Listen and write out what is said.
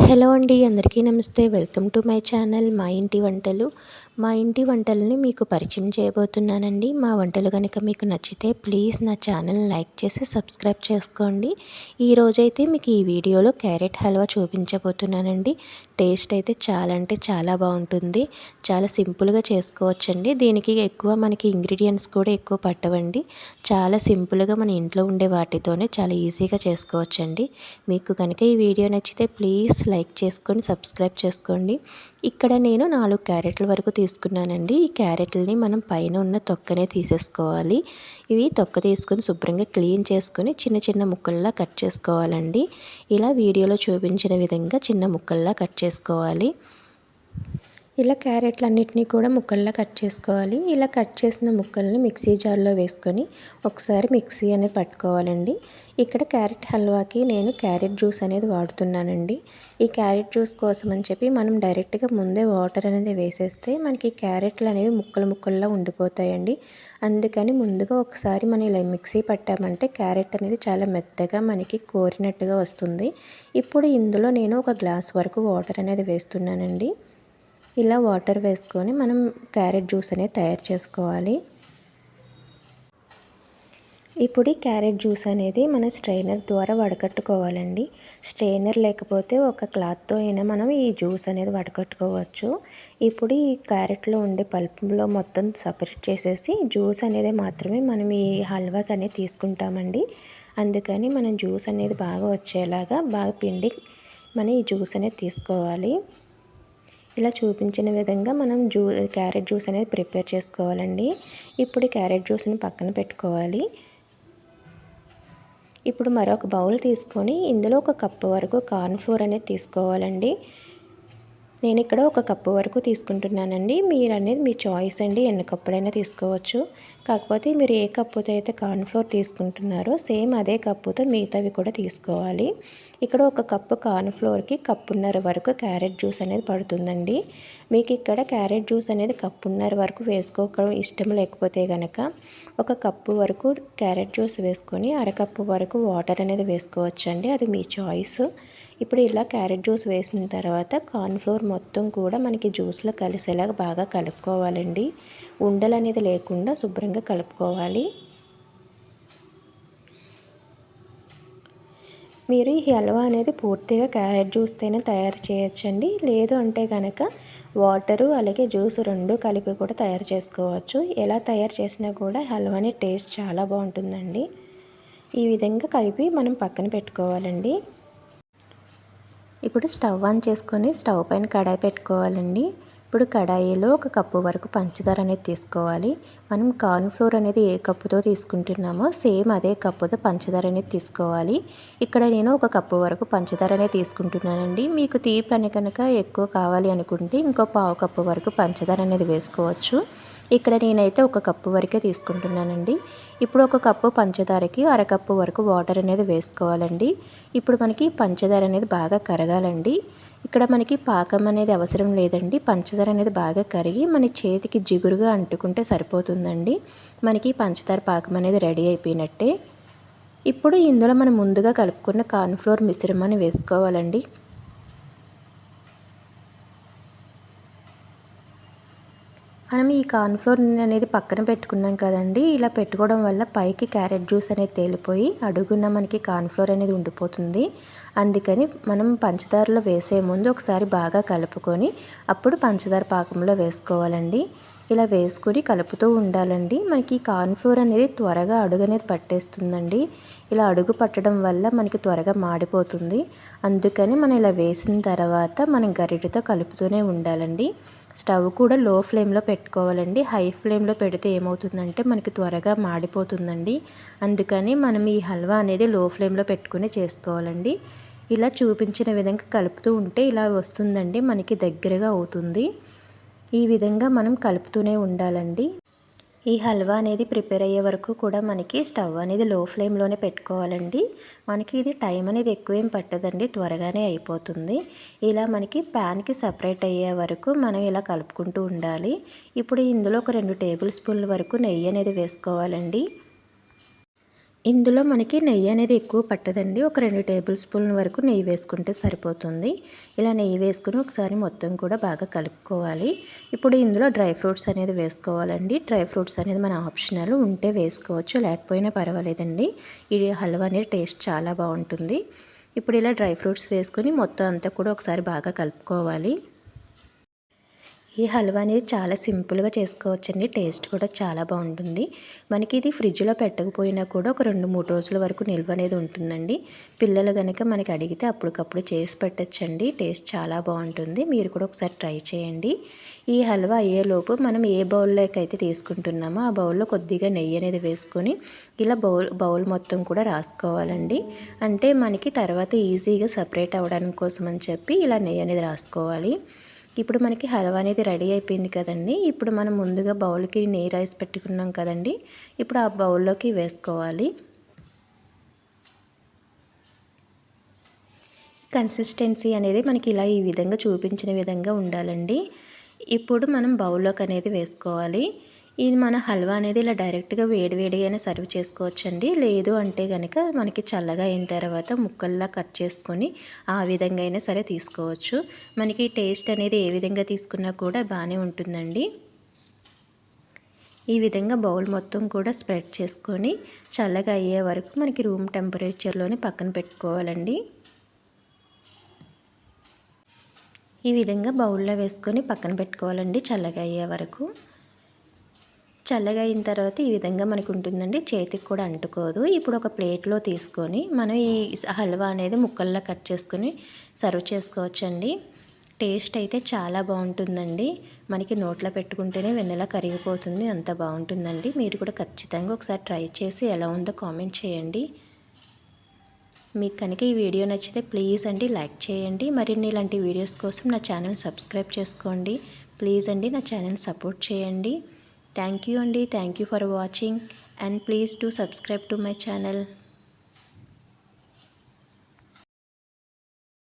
Hello అండి, అందరికీ నమస్తే. వెల్కమ్ టు మై ఛానల్ మా ఇంటి వంటలు. మా ఇంటి వంటలని మీకు పరిచయం చేయబోతున్నానండి. మా వంటలు కనుక మీకు నచ్చితే ప్లీజ్ నా ఛానల్ని లైక్ చేసి సబ్స్క్రైబ్ చేసుకోండి. ఈరోజైతే మీకు ఈ వీడియోలో క్యారెట్ హల్వా చూపించబోతున్నానండి. టేస్ట్ అయితే చాలా అంటే చాలా బాగుంటుంది. చాలా సింపుల్గా చేసుకోవచ్చండి. దీనికి ఎక్కువ మనకి ఇంగ్రీడియంట్స్ కూడా ఎక్కువ పట్టవండి. చాలా సింపుల్గా మన ఇంట్లో ఉండే వాటితోనే చాలా ఈజీగా చేసుకోవచ్చండి. మీకు కనుక ఈ వీడియో నచ్చితే ప్లీజ్ లైక్ చేసుకొని సబ్స్క్రైబ్ చేసుకోండి. ఇక్కడ నేను 4 క్యారెట్ల వరకు తీసుకున్నానండి. ఈ క్యారెట్లని మనం పైన ఉన్న తొక్కనే తీసేసుకోవాలి. ఇవి తొక్క తీసుకొని శుభ్రంగా క్లీన్ చేసుకొని చిన్న చిన్న ముక్కల్లా కట్ చేసుకోవాలండి. ఇలా వీడియోలో చూపించిన విధంగా చిన్న ముక్కల్లా కట్ చేసుకోవాలి. ఇలా క్యారెట్లన్నిటినీ కూడా ముక్కల్లా కట్ చేసుకోవాలి. ఇలా కట్ చేసిన ముక్కల్ని మిక్సీ జార్లో వేసుకొని ఒకసారి మిక్సీ అనేది పట్టుకోవాలండి. ఇక్కడ క్యారెట్ హల్వాకి నేను క్యారెట్ జ్యూస్ అనేది వాడుతున్నానండి. ఈ క్యారెట్ జ్యూస్ కోసం అని చెప్పి మనం డైరెక్ట్గా ముందే వాటర్ అనేది వేసేస్తే మనకి క్యారెట్లు అనేవి ముక్కలు ముక్కల్లా ఉండిపోతాయండి. అందుకని ముందుగా ఒకసారి మనం ఇలా మిక్సీ పట్టామంటే క్యారెట్ అనేది చాలా మెత్తగా మనకి కోరినట్టుగా వస్తుంది. ఇప్పుడు ఇందులో నేను 1 గ్లాస్ వరకు వాటర్ అనేది వేస్తున్నానండి. ఇలా వాటర్ వేసుకొని మనం క్యారెట్ జ్యూస్ అనేది తయారు చేసుకోవాలి. ఇప్పుడు ఈ క్యారెట్ జ్యూస్ అనేది మన స్ట్రైనర్ ద్వారా వడకట్టుకోవాలండి. స్ట్రైనర్ లేకపోతే ఒక క్లాత్తో అయినా మనం ఈ జ్యూస్ అనేది వడకట్టుకోవచ్చు. ఇప్పుడు ఈ క్యారెట్లో ఉండే పల్పులో మొత్తం సపరేట్ చేసేసి జ్యూస్ అనేది మాత్రమే మనం ఈ హల్వాకి అనేది తీసుకుంటామండి. అందుకని మనం జ్యూస్ అనేది బాగా వచ్చేలాగా బాగా పిండి మనం ఈ జ్యూస్ అనేది తీసుకోవాలి. ఇలా చూపించిన విధంగా మనం క్యారెట్ జ్యూస్ అనేది ప్రిపేర్ చేసుకోవాలండి. ఇప్పుడు క్యారెట్ జ్యూస్ని పక్కన పెట్టుకోవాలి. ఇప్పుడు మరొక బౌల్ తీసుకొని ఇందులో 1 కప్పు వరకు కార్న్ ఫ్లోర్ అనేది తీసుకోవాలండి. నేను ఇక్కడ 1 కప్పు వరకు తీసుకుంటున్నానండి. మీరు అనేది మీ చాయిస్ అండి, ఎన్ని కప్పులైనా తీసుకోవచ్చు. కాకపోతే మీరు ఏ కప్పుతో అయితే కార్న్ ఫ్లోర్ తీసుకుంటున్నారో సేమ్ అదే కప్పుతో మిగతావి కూడా తీసుకోవాలి. ఇక్కడ 1 కప్పు కార్న్ ఫ్లోర్కి కప్పున్నర వరకు క్యారెట్ జ్యూస్ అనేది పడుతుందండి. మీకు ఇక్కడ క్యారెట్ జ్యూస్ అనేది కప్పున్నర వరకు వేసుకోవడం ఇష్టం లేకపోతే కనుక 1 కప్పు వరకు క్యారెట్ జ్యూస్ వేసుకొని అరకప్పు వరకు వాటర్ అనేది వేసుకోవచ్చండి. అది మీ చాయిస్. ఇప్పుడు ఇలా క్యారెట్ జ్యూస్ వేసిన తర్వాత కార్న్ ఫ్లోర్ మొత్తం కూడా మనకి జ్యూస్లో కలిసేలాగా బాగా కలుపుకోవాలండి. ఉండలు అనేది లేకుండా శుభ్రంగా కలుపుకోవాలి. మీరు ఈ హల్వా అనేది పూర్తిగా క్యారెట్ జ్యూస్తోనే తయారు చేయొచ్చండి. లేదు అంటే కనుక వాటరు అలాగే జ్యూస్ 2 కలిపి కూడా తయారు చేసుకోవచ్చు. ఎలా తయారు చేసినా కూడా హల్వాని టేస్ట్ చాలా బాగుంటుందండి. ఈ విధంగా కలిపి మనం పక్కన పెట్టుకోవాలండి. ఇప్పుడు స్టవ్ ఆన్ చేసుకొని స్టవ్ పైన కడాయి పెట్టుకోవాలండి. ఇప్పుడు కడాయిలో 1 కప్పు వరకు పంచదార అనేది తీసుకోవాలి. మనం కార్న్ ఫ్లోర్ అనేది ఏ కప్పుతో తీసుకుంటున్నామో సేమ్ అదే కప్పుతో పంచదార అనేది తీసుకోవాలి. ఇక్కడ నేను 1 కప్పు వరకు పంచదార అనేది తీసుకుంటున్నానండి. మీకు తీపి అని కనుక ఎక్కువ కావాలి అనుకుంటే ఇంకో పావు కప్పు వరకు పంచదార అనేది వేసుకోవచ్చు. ఇక్కడ నేనైతే 1 కప్పు వరకే తీసుకుంటున్నానండి. ఇప్పుడు 1 కప్పు పంచదారకి అరకప్పు వరకు వాటర్ అనేది వేసుకోవాలండి. ఇప్పుడు మనకి పంచదార అనేది బాగా కరగాలండి. ఇక్కడ మనకి పాకం అనేది అవసరం లేదండి. పంచదార అనేది బాగా కరిగి మన చేతికి జిగురుగా అంటుకుంటే సరిపోతుందండి. మనకి పంచదార పాకం అనేది రెడీ అయిపోయినట్టే. ఇప్పుడు ఇందులో మనం ముందుగా కలుపుకున్న కార్న్ ఫ్లోర్ మిశ్రమాన్ని వేసుకోవాలండి. మనం ఈ కార్న్ ఫ్లోర్ అనేది పక్కన పెట్టుకున్నాం కదండి. ఇలా పెట్టుకోవడం వల్ల పైకి క్యారెట్ జ్యూస్ అనేది తేలిపోయి అడుగున మనకి కార్న్ ఫ్లోర్ అనేది ఉండిపోతుంది. అందుకని మనం పంచదారలో వేసే ముందు ఒకసారి బాగా కలుపుకొని అప్పుడు పంచదార పాకంలో వేసుకోవాలండి. ఇలా వేసుకొని కలుపుతూ ఉండాలండి. మనకి కార్న్ ఫ్లోర్ అనేది త్వరగా అడుగు అనేది పట్టేస్తుందండి. ఇలా అడుగు పట్టడం వల్ల మనకి త్వరగా మాడిపోతుంది. అందుకని మనం ఇలా వేసిన తర్వాత మనం గరిటెతో కలుపుతూనే ఉండాలండి. స్టవ్ కూడా లో ఫ్లేమ్లో పెట్టుకోవాలండి. హై ఫ్లేమ్లో పెడితే ఏమవుతుందంటే మనకి త్వరగా మాడిపోతుందండి. అందుకని మనం ఈ హల్వా అనేది లో ఫ్లేమ్లో పెట్టుకుని చేసుకోవాలండి. ఇలా చూపించిన విధంగా కలుపుతూ ఉంటే ఇలా వస్తుందండి, మనకి దగ్గరగా అవుతుంది. ఈ విధంగా మనం కలుపుతూనే ఉండాలండి. ఈ హల్వా అనేది ప్రిపేర్ అయ్యే వరకు కూడా మనకి స్టవ్ అనేది లో ఫ్లేమ్లోనే పెట్టుకోవాలండి. మనకి ఇది టైం అనేది ఎక్కువేం పట్టదండి, త్వరగానే అయిపోతుంది. ఇలా మనకి ప్యాన్కి సపరేట్ అయ్యే వరకు మనం ఇలా కలుపుకుంటూ ఉండాలి. ఇప్పుడు ఇందులో ఒక 2 టేబుల్ స్పూన్ల వరకు నెయ్యి అనేది వేసుకోవాలండి. ఇందులో మనకి నెయ్యి అనేది ఎక్కువ పట్టదండి. ఒక 2 టేబుల్ స్పూన్ల వరకు నెయ్యి వేసుకుంటే సరిపోతుంది. ఇలా నెయ్యి వేసుకొని ఒకసారి మొత్తం కూడా బాగా కలుపుకోవాలి. ఇప్పుడు ఇందులో డ్రై ఫ్రూట్స్ అనేది వేసుకోవాలండి. డ్రై ఫ్రూట్స్ అనేది మన ఆప్షనల్, ఉంటే వేసుకోవచ్చు, లేకపోయినా పర్వాలేదండి. ఈ హల్వా అనేది టేస్ట్ చాలా బాగుంటుంది. ఇప్పుడు ఇలా డ్రై ఫ్రూట్స్ వేసుకొని మొత్తం అంతా కూడా ఒకసారి బాగా కలుపుకోవాలి. ఈ హల్వా అనేది చాలా సింపుల్గా చేసుకోవచ్చండి. టేస్ట్ కూడా చాలా బాగుంటుంది. మనకి ఇది ఫ్రిడ్జ్లో పెట్టకపోయినా కూడా ఒక 2-3 రోజుల వరకు నిల్వ అనేది ఉంటుందండి. పిల్లలు కనుక మనకి అడిగితే అప్పటికప్పుడు చేసి పెట్టచ్చండి. టేస్ట్ చాలా బాగుంటుంది. మీరు కూడా ఒకసారి ట్రై చేయండి. ఈ హల్వా అయ్యేలోపు మనం ఏ బౌల్లోకి అయితే తీసుకుంటున్నామో ఆ బౌల్లో కొద్దిగా నెయ్యి అనేది వేసుకొని ఇలా బౌల్ మొత్తం కూడా రాసుకోవాలండి. అంటే మనకి తర్వాత ఈజీగా సపరేట్ అవ్వడానికి కోసం అని చెప్పి ఇలా నెయ్యి అనేది రాసుకోవాలి. ఇప్పుడు మనకి హల్వా అనేది రెడీ అయిపోయింది కదండి. ఇప్పుడు మనం ముందుగా బౌల్కి నెయ్యి రైస్ పెట్టుకున్నాం కదండి. ఇప్పుడు ఆ బౌల్లోకి వేసుకోవాలి. కన్సిస్టెన్సీ అనేది మనకి ఇలా ఈ విధంగా చూపించిన విధంగా ఉండాలండి. ఇప్పుడు మనం బౌల్లోకి అనేది వేసుకోవాలి. ఇది మన హల్వా అనేది ఇలా డైరెక్ట్గా వేడివేడిగానే సర్వ్ చేసుకోవచ్చండి. లేదు అంటే కనుక మనకి చల్లగా అయిన తర్వాత ముక్కల్లా కట్ చేసుకొని ఆ విధంగా అయినా సరే తీసుకోవచ్చు. మనకి టేస్ట్ అనేది ఏ విధంగా తీసుకున్నా కూడా బాగానే ఉంటుందండి. ఈ విధంగా బౌల్ మొత్తం కూడా స్ప్రెడ్ చేసుకొని చల్లగా అయ్యే వరకు మనకి రూమ్ టెంపరేచర్లోనే పక్కన పెట్టుకోవాలండి. ఈ విధంగా బౌల్లో వేసుకొని పక్కన పెట్టుకోవాలండి చల్లగా అయ్యే వరకు. చల్లగా అయిన తర్వాత ఈ విధంగా మనకు ఉంటుందండి. చేతికి కూడా అంటుకోదు. ఇప్పుడు ఒక ప్లేట్లో తీసుకొని మనం ఈ హల్వా అనేది ముక్కల్లా కట్ చేసుకొని సర్వ్ చేసుకోవచ్చండి. టేస్ట్ అయితే చాలా బాగుంటుందండి. మనకి నోట్లో పెట్టుకుంటేనే వెన్నెలా కరిగిపోతుంది, అంత బాగుంటుందండి. మీరు కూడా ఖచ్చితంగా ఒకసారి ట్రై చేసి ఎలా ఉందో కామెంట్ చేయండి. మీకు కనుక ఈ వీడియో నచ్చితే ప్లీజ్ అండి లైక్ చేయండి. మరిన్ని ఇలాంటి వీడియోస్ కోసం నా ఛానల్ సబ్స్క్రైబ్ చేసుకోండి. ప్లీజ్ అండి నా ఛానల్ సపోర్ట్ చేయండి. Thank you అండి. Thank you for watching and please do subscribe to my channel.